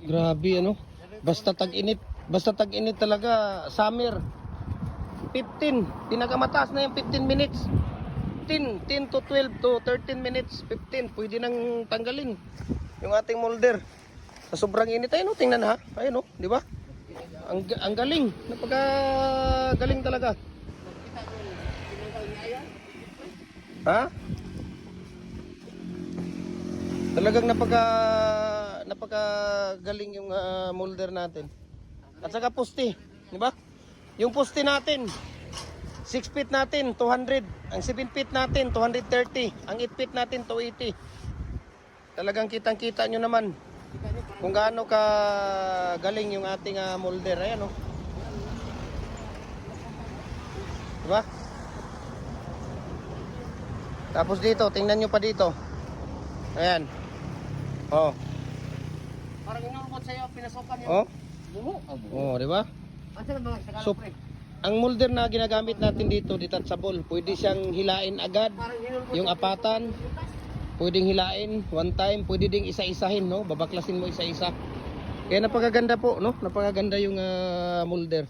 Grabe ano. Basta tag-init talaga, summer. 15, pinakamataas na yung 15 minutes. 10 to 12 to 13 minutes, 15, pwede nang tanggalin yung ating molder. Sa sobrang init ayun, tingnan ha. Ayun, di ba? Ang galing, napaka-galing talaga. Ha? Talagang napaka-galing yung molder natin. At saka poste, di ba? Yung poste natin, 6 feet natin, 200. Ang 7 feet natin, 230. Ang 8 feet natin, 280. Talagang kitang-kita nyo naman kung gaano ka galing yung ating molder. Ayan, diba? Tapos dito, tingnan nyo pa dito. Ayan. Oh. Parang inurmot sa'yo, pinasokan yun. Oh. Buho. Oh, diba? Asa na mga Tagalog, So, pre? ang molder na ginagamit natin dito, detachable. Pwede siyang hilain agad. Parang inurmot Yung apatan, pwedeng hilain one time, pwede ding isa-isahin, no? Babaklasin mo isa-isa. Kaya napakaganda po, no? Napakaganda yung molder.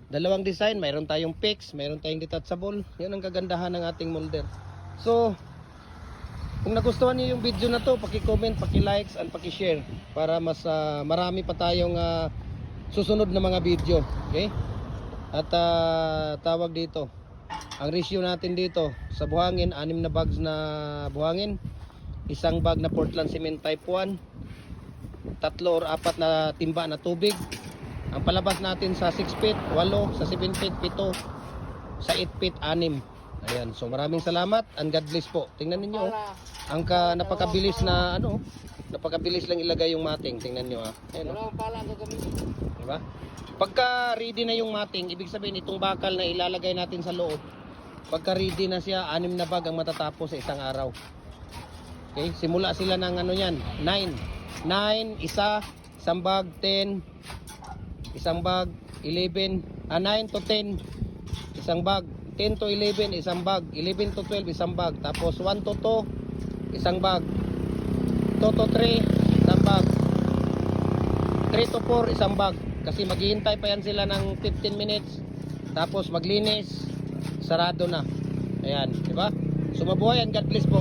Dalawang design, mayroon tayong fix, mayroon tayong detachable. Yan ang kagandahan ng ating molder. So, kung nagustuhan niyo yung video na to, paki-comment, paki-likes, and paki-share para mas marami pa tayong susunod na mga video. Okay? At tawag dito, ang ratio natin dito sa buhangin, 6 na bags na buhangin, isang bag na Portland Cement Type 1, 3 or 4 na timba na tubig. Ang palabas natin sa 6 feet, 8, sa 7 feet, 7, sa 8 feet, 6. Ayan, so maraming salamat and God bless po. Tingnan niyo ang napakabilis na napakabilis lang ilagay yung mating. Tingnan niyo Ayan, dalawang pala ang gagamitin. diba? Pagka ready na yung mating, ibig sabihin itong bakal na ilalagay natin sa loob, pagka ready na siya, 6 na bag ang matatapos sa isang araw. Okay, simula sila ng yan, 9, isang bag, 10, isang bag, 11, 9 to 10, isang bag, 10 to 11, isang bag, 11 to 12, isang bag, tapos 1 to 2, isang bag, 2 to 3, isang bag, 3 to 4, isang bag. Kasi maghihintay pa yan sila ng 15 minutes, tapos maglinis, sarado na. Ayan, diba? So mabuhay and God bless po.